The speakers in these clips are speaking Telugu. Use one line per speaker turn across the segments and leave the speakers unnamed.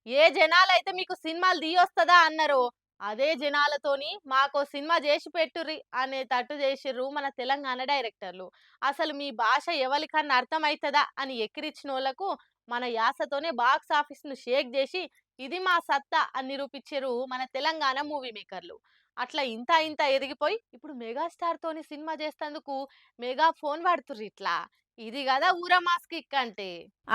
ఏ జనాలైతే మీకు సినిమాలు తీయొస్తదా అన్నారో, అదే జనాలతోని మాకో సినిమా జేసి పెట్టుర్రి అనేటట్టు జేసిర్రు మన తెలంగాణ డైరెక్టర్లు. అసలు మీ భాష ఎవలికన్నా అర్థమైతదా అని ఎక్కిరిచ్చినోళ్ళకు మన యాసతోనే బాక్స్ ఆఫీస్‌ను షేక్ జేసి, ఇది మా సత్తా అని నిరూపిచ్చిర్రు మన తెలంగాణ మూవీ మేకర్లు. అట్లా ఇంత ఇంత ఎదిగిపోయి ఇప్పుడు మెగాస్టార్‌తోని సినిమా జేస్తందుకు మెగా ఫోన్ వాడుతుర్రిట్లా. ఇది గదా ఊర మాస్ కిక్ అంటే.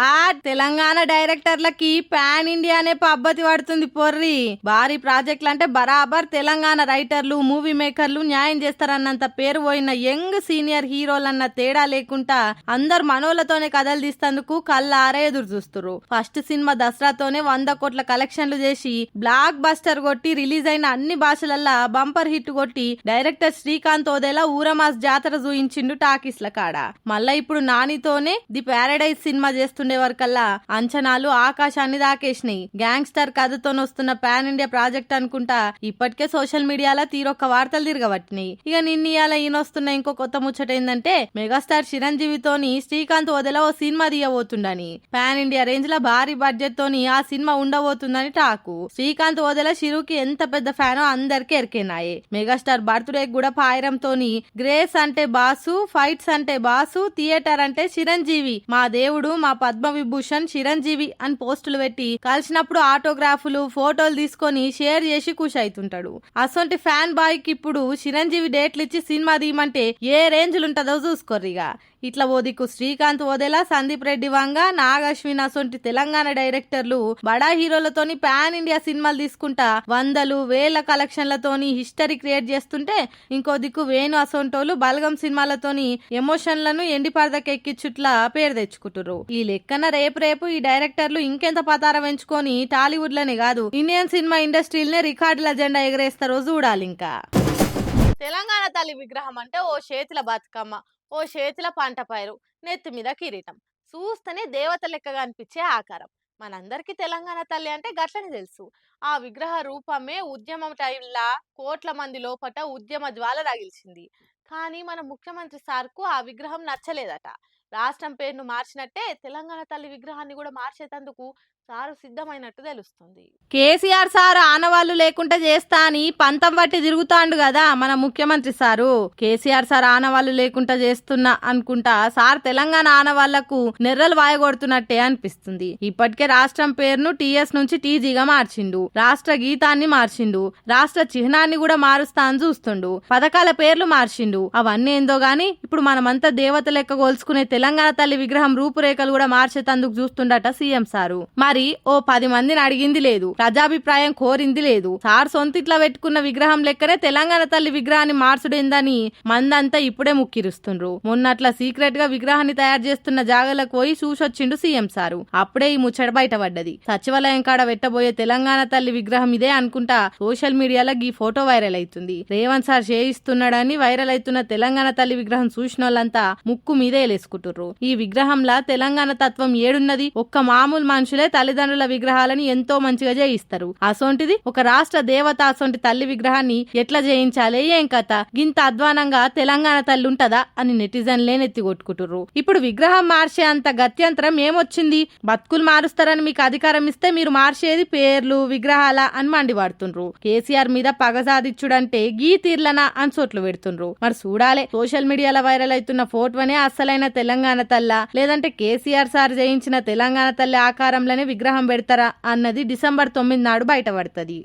ఆ తెలంగాణ డైరెక్టర్లకి పాన్ ఇండియా అనే పద్ధతి పడుతుంది పొర్రి. భారీ ప్రాజెక్టులు అంటే బరాబర్ తెలంగాణ రైటర్లు మూవీ మేకర్లు న్యాయం చేస్తారన్నంత పేరు పోయిన యంగ్ సీనియర్ హీరోలన్న తేడా లేకుండా అందరు మనోళ్లతోనే కథలు తీస్తందుకు కళ్ళారే ఎదురు చూస్తున్నారు. ఫస్ట్ సినిమా దసరాతోనే 100 కోట్ల కలెక్షన్లు చేసి బ్లాక్ బస్టర్ కొట్టి రిలీజ్ అయిన అన్ని భాషలల్లా బంపర్ హిట్ కొట్టి డైరెక్టర్ శ్రీకాంత్ ఓదేలా ఊరమాస్ జాతర చూయించిండు టాకీస్ల కాడ. మళ్ళా ఇప్పుడు నానితోనే ది ప్యారడైజ్ సినిమా చేస్తుండే వరకల్లా అంచనాలు ఆకాశాన్ని దాకేసినాయి. గ్యాంగ్స్టర్ కథతో వస్తున్న పాన్ ఇండియా ప్రాజెక్ట్ అనుకుంటా ఇప్పటికే సోషల్ మీడియాలో తీరొక్క వార్తలు తిరగబట్టినాయి. ఇక నిన్న ఈయనొస్తున్న ఇంకో కొత్త ముచ్చట ఏందంటే మెగాస్టార్ చిరంజీవితోని శ్రీకాంత్ ఓదెలా ఓ సినిమా తీయబోతుండని. పాన్ ఇండియా రేంజ్ లో భారీ బడ్జెట్ తోని ఆ సినిమా ఉండబోతుందని టాకు. శ్రీకాంత్ ఓదెలా చిరుకి ఎంత పెద్ద ఫ్యానో అందరికీ ఎరికేనాయి. మెగాస్టార్ బర్త్డే కూడా పాయరంతోని గ్రేస్ అంటే బాసు, ఫైట్స్ అంటే బాసు, థియేటర్ అంటే చిరంజీవి, మా దేవుడు మా పద్మ విభూషణ్ చిరంజీవి అని పోస్టులు పెట్టి కలిసినప్పుడు ఆటోగ్రాఫ్లు ఫోటోలు తీసుకొని షేర్ చేసి ఖుషి అవుతుంటాడు. అసొంటి ఫ్యాన్ బాయ్ కి ఇప్పుడు చిరంజీవి డేట్లు ఇచ్చి సినిమా తీయమంటే ఏ రేంజ్లు ఉంటుందో చూసుకోర్రిగా. ఇట్లా ఓ దిక్కు శ్రీకాంత్ ఓదెలా, సందీప్ రెడ్డి వంగ, నాగ్ అశ్విన్ అసొంటి తెలంగాణ డైరెక్టర్లు బడా హీరోలతోని పాన్ ఇండియా సినిమాలు తీసుకుంటా వందలు వేల కలెక్షన్లతోని హిస్టరీ క్రియేట్ చేస్తుంటే, ఇంకో దిక్కు వేణు అసొంటోలు బలగం సినిమాలతోని ఎమోషన్లను ఎండి పరదకి ఎక్కిచ్చుట్లా పేరు తెచ్చుకుంటారు. ఈ లెక్కన రేపు ఈ డైరెక్టర్లు ఇంకెంత పతారం ఎంచుకొని టాలీవుడ్ లోనే కాదు ఇండియన్ సినిమా ఇండస్ట్రీలనే రికార్డుల జెండా ఎగరేస్తారో చూడాలి. ఇంకా
తెలంగాణ తల్లి విగ్రహం అంటే ఓ చేతిల బతుకమ్మ, ఓ చేతిల పంట పైరు, నెత్తి మీద కిరీటం, చూస్తేనే దేవత లెక్కగా అనిపించే ఆకారం. మనందరికీ తెలంగాణ తల్లి అంటే గట్లని తెలుసు. ఆ విగ్రహ రూపమే ఉద్యమం టైంలా కోట్ల మంది లోపట ఉద్యమ జ్వాల రగిల్చింది. కానీ మన ముఖ్యమంత్రి సార్కు ఆ విగ్రహం నచ్చలేదట. రాష్ట్రం పేరును మార్చినట్టే తెలంగాణ తల్లి విగ్రహాన్ని కూడా మార్చేటందుకు సారు సిద్ధమైనట్టు తెలుస్తుంది.
కేసీఆర్ సార్ ఆనవాళ్లు లేకుండా చేస్తా అని పంతం బట్టి తిరుగుతాండు కదా మన ముఖ్యమంత్రి సారు. కేసీఆర్ సార్ ఆనవాళ్లు లేకుండా చేస్తున్నా అనుకుంటా సార్ తెలంగాణ ఆనవాళ్లకు నెర్రలు వాయగొడుతున్నట్టే అనిపిస్తుంది. ఇప్పటికే రాష్ట్రం పేరును టీఎస్ నుంచి టీజీగా మార్చిండు, రాష్ట్ర గీతాన్ని మార్చిండు, రాష్ట్ర చిహ్నాన్ని కూడా మారుస్తా అని చూస్తుండు, పథకాల పేర్లు మార్చిండు. అవన్నీ ఏందో గాని ఇప్పుడు మనమంతా దేవత లెక్క గోల్చుకునే తెలంగాణ తల్లి విగ్రహం రూపురేఖలు కూడా మార్చేతందుకు చూస్తుండట సీఎం సారు. మరి ఓ 10 మందిని అడిగింది లేదు, ప్రజాభిప్రాయం కోరింది లేదు. సార్ సొంతిట్లా పెట్టుకున్న విగ్రహం లెక్కనే తెలంగాణ తల్లి విగ్రహాన్ని మార్చుడేందని మందంతా ఇప్పుడే ముక్కిరుస్తుండ్రు. మొన్నట్లా సీక్రెట్ గా విగ్రహాన్ని తయారు చేస్తున్న జాగాలకు పోయి చూసొచ్చిండు సీఎం సారు. అప్పుడే ఈ ముచ్చట బయటపడ్డది. సచివాలయం కాడ పెట్టబోయే తెలంగాణ తల్లి విగ్రహం ఇదే అనుకుంటా సోషల్ మీడియాలో ఈ ఫోటో వైరల్ అవుతుంది. రేవంత్ సార్ చేయిస్తున్నాడని వైరల్ అవుతున్న తెలంగాణ తల్లి విగ్రహం చూసిన వాళ్ళంతా ముక్కు మీదే లేసుకుంటుర్రు. ఈ విగ్రహంలా తెలంగాణ తత్వం ఏడున్నది? ఒక్క మామూలు మనుషులే తల్లిదండ్రుల విగ్రహాలని ఎంతో మంచిగా చేయిస్తారు. అసొంటిది ఒక రాష్ట్ర దేవత అసొంటి తల్లి విగ్రహాన్ని ఎట్లా చేయించాలి, ఏం కథ, గింత అధ్వానంగా తెలంగాణ తల్లి ఉంటదా అని నెటిజన్లే నెత్తి కొట్టుకుంటుర్రు. ఇప్పుడు విగ్రహం మార్చే అంత గత్యంతరం ఏమొచ్చింది? బతుకులు మారుస్తారని మీకు అధికారం ఇస్తే మీరు మార్చేది పేర్లు విగ్రహాల అని మండిపడుతుండ్రు. కేసీఆర్ మీద పగ సాధించుడంటే గీ తీర్లనా అని చోట్లు పెడుతుండ్రు. మరి చూడాలే సోషల్ మీడియాలో వైరల్ అవుతున్న ఫోటోనే అసలైన తెలంగాణ తల్ల, లేదంటే కేసీఆర్ సార్ చేయించిన తెలంగాణ తల్లి ఆకారంలోనే విగ్రహం పెడతారా అన్నది డిసెంబర్ 9 నాడు బయటపడుతుంది.